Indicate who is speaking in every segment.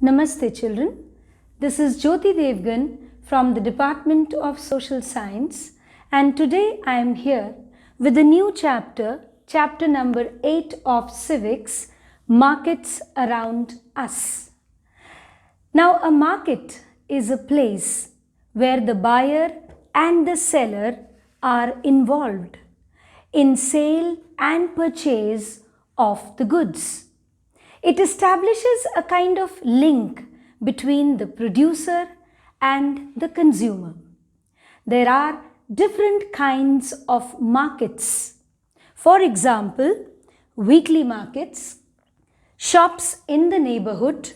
Speaker 1: Namaste children, this is Jyoti Devgan from the Department of Social Science, and today I am here with a new chapter, chapter number 8 of Civics, Markets Around Us. Now a market is a place where the buyer and the seller are involved in sale and purchase of the goods. It establishes a kind of link between the producer and the consumer. There are different kinds of markets. For example, weekly markets, shops in the neighborhood,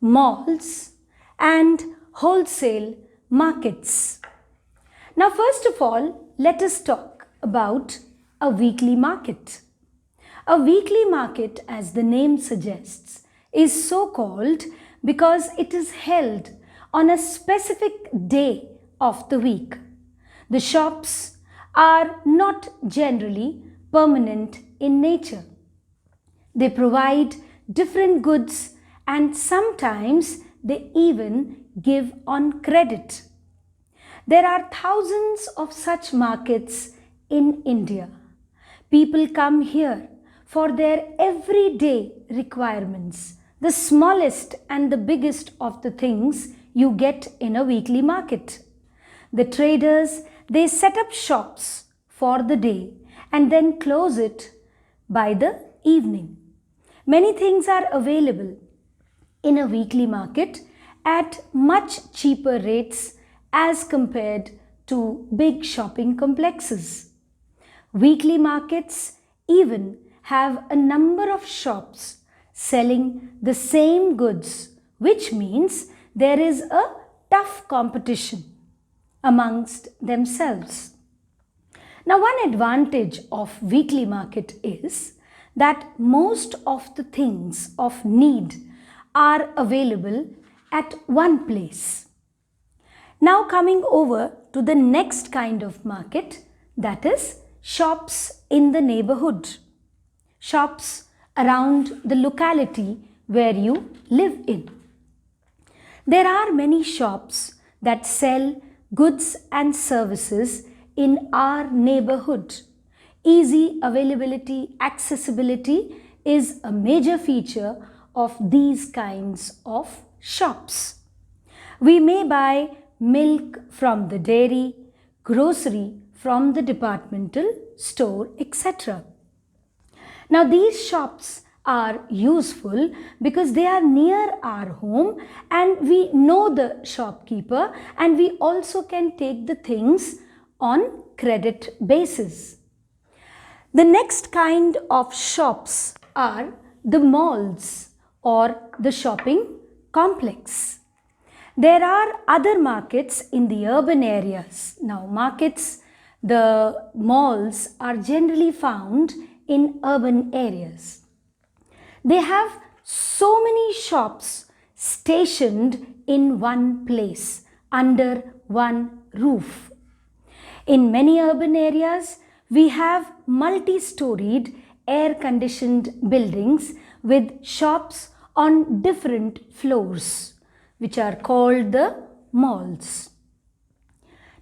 Speaker 1: malls, and wholesale markets. Now, first of all, let us talk about a weekly market. A weekly market, as the name suggests, is so called because it is held on a specific day of the week. The shops are not generally permanent in nature. They provide different goods and sometimes they even give on credit. There are thousands of such markets in India. People come here for their everyday requirements, the smallest and the biggest of the things you get in a weekly market. The traders, they set up shops for the day and then close it by the evening. Many things are available in a weekly market at much cheaper rates as compared to big shopping complexes. Weekly markets even have a number of shops selling the same goods, which means there is a tough competition amongst themselves. Now, one advantage of weekly market is that most of the things of need are available at one place. Now, coming over to the next kind of market, that is shops in the neighborhood. Shops around the locality where you live in. There are many shops that sell goods and services in our neighborhood. Easy availability, accessibility is a major feature of these kinds of shops. We may buy milk from the dairy, grocery from the departmental store, etc. Now these shops are useful because they are near our home and we know the shopkeeper and we also can take the things on credit basis. The next kind of shops are the malls or the shopping complex. There are other markets in the urban areas. Now markets, the malls are generally found in urban areas. They have so many shops stationed in one place under one roof. In many urban areas, we have multi-storied air-conditioned buildings with shops on different floors, which are called the malls.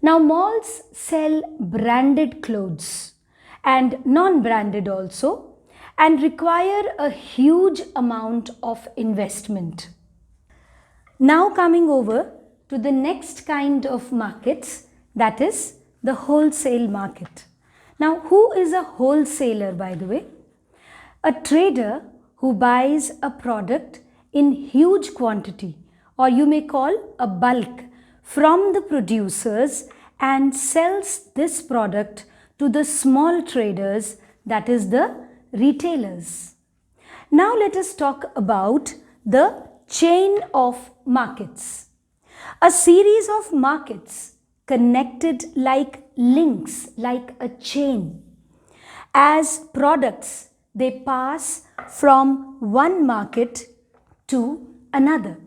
Speaker 1: Now malls sell branded clothes and non-branded also, and require a huge amount of investment. Now coming over to the next kind of markets, that is the wholesale market. Now who is a wholesaler, by the way? A trader who buys a product in huge quantity, or you may call a bulk, from the producers and sells this product to the small traders, that is the retailers. Now let us talk about the chain of markets. A series of markets connected like links, like a chain. As products, they pass from one market to another.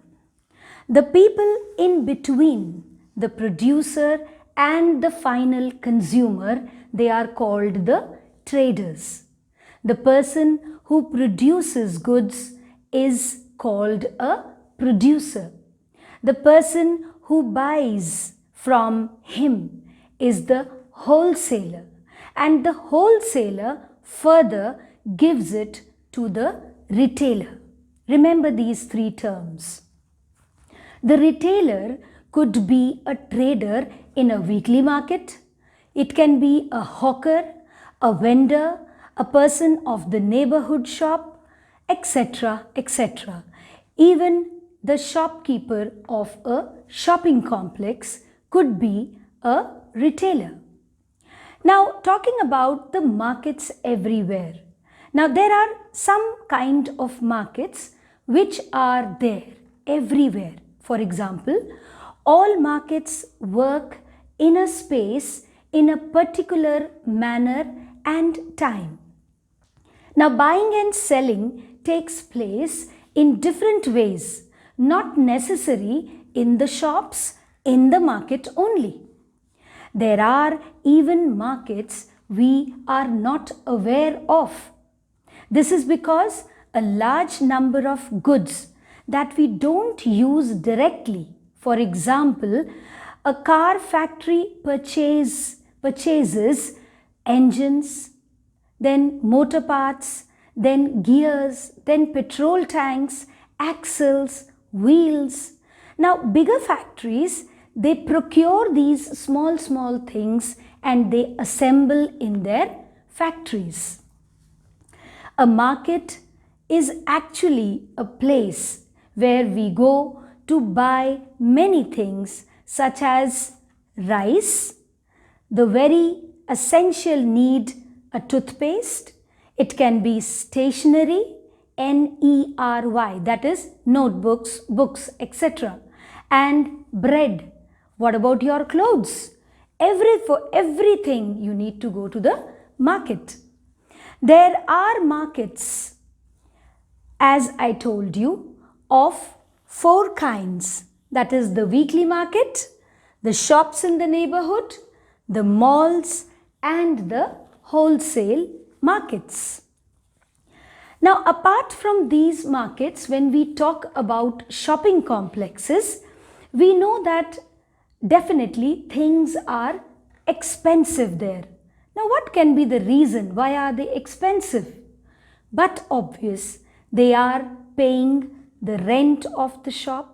Speaker 1: The people in between, the producer and the final consumer, they are called the traders. The person who produces goods is called a producer. The person who buys from him is the wholesaler, and the wholesaler further gives it to the retailer. Remember these three terms. The retailer could be a trader in a weekly market. It can be a hawker, a vendor, a person of the neighborhood shop, etc., etc. Even the shopkeeper of a shopping complex could be a retailer. Now, talking about the markets everywhere. Now, there are some kind of markets which are there everywhere. For example, all markets work in a space in a particular manner and time. Now, buying and selling takes place in different ways, not necessary in the shops, in the market only. There are even markets we are not aware of. This is because a large number of goods that we don't use directly, for example, a car factory purchases engines, then motor parts, then gears, then petrol tanks, axles, wheels. Now, bigger factories, they procure these small things and they assemble in their factories. A market is actually a place where we go to buy many things such as rice, the very essential need, a toothpaste. It can be stationery, NERY, that is notebooks, books, etc. And bread. What about your clothes? For everything you need to go to the market. There are markets, as I told you, of 4 kinds. That is the weekly market, the shops in the neighborhood, the malls, and the wholesale markets. Now, apart from these markets, when we talk about shopping complexes, we know that definitely things are expensive there. Now, what can be the reason? Why are they expensive? But obvious, they are paying the rent of the shop.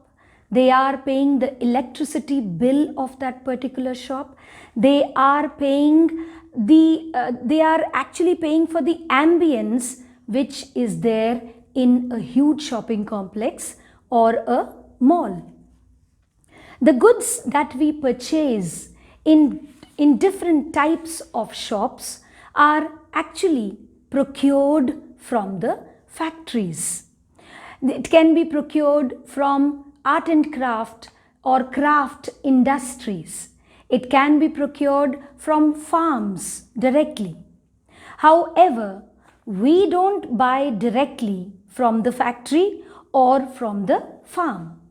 Speaker 1: They are paying the electricity bill of that particular shop. They are paying they are actually paying for the ambience which is there in a huge shopping complex or a mall. The goods that we purchase in different types of shops are actually procured from the factories. It can be procured from art and craft or craft industries. It can be procured from farms directly. However, we don't buy directly from the factory or from the farm.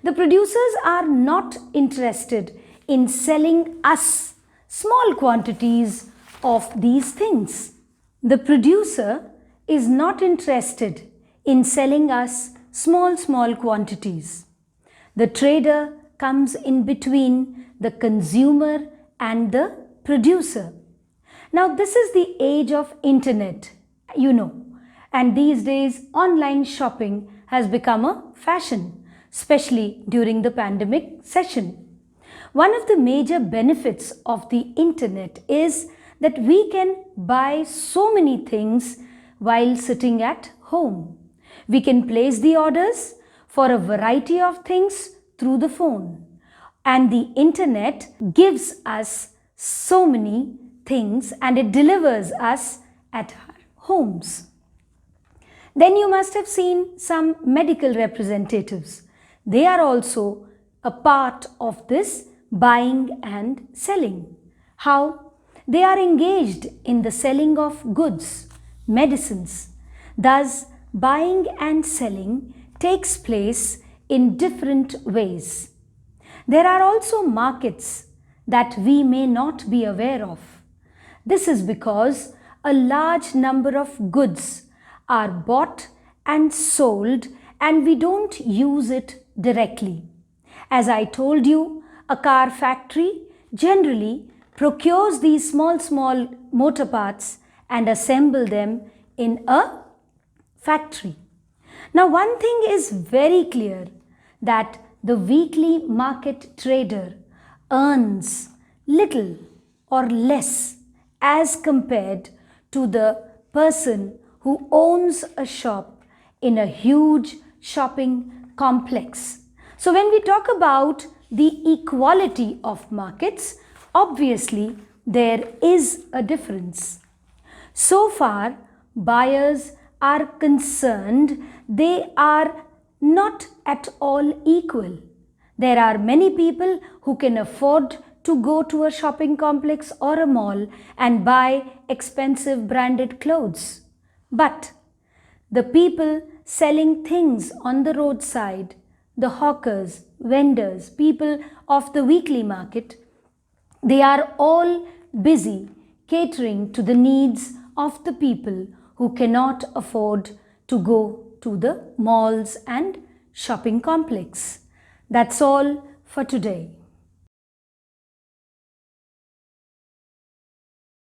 Speaker 1: The producers are not interested in selling us small quantities of these things. The producer is not interested in selling us small quantities. The trader comes in between the consumer and the producer. Now, this is the age of internet, you know, and these days online shopping has become a fashion, especially during the pandemic session. One of the major benefits of the internet is that we can buy so many things while sitting at home. We can place the orders for a variety of things through the phone. And the internet gives us so many things and it delivers us at our homes. Then you must have seen some medical representatives. They are also a part of this buying and selling. How? They are engaged in the selling of goods, medicines. Thus, buying and selling takes place in different ways. There are also markets that we may not be aware of. This is because a large number of goods are bought and sold and we don't use it directly. As I told you, a car factory generally procures these small motor parts and assemble them in a factory. Now, one thing is very clear, that the weekly market trader earns little or less as compared to the person who owns a shop in a huge shopping complex. So when we talk about the equality of markets, obviously there is a difference. So far, buyers are concerned, they are not at all equal. There are many people who can afford to go to a shopping complex or a mall and buy expensive branded clothes. But the people selling things on the roadside, the hawkers, vendors, people of the weekly market, they are all busy catering to the needs of the people who cannot afford to go to the malls and shopping complex. That's all for today.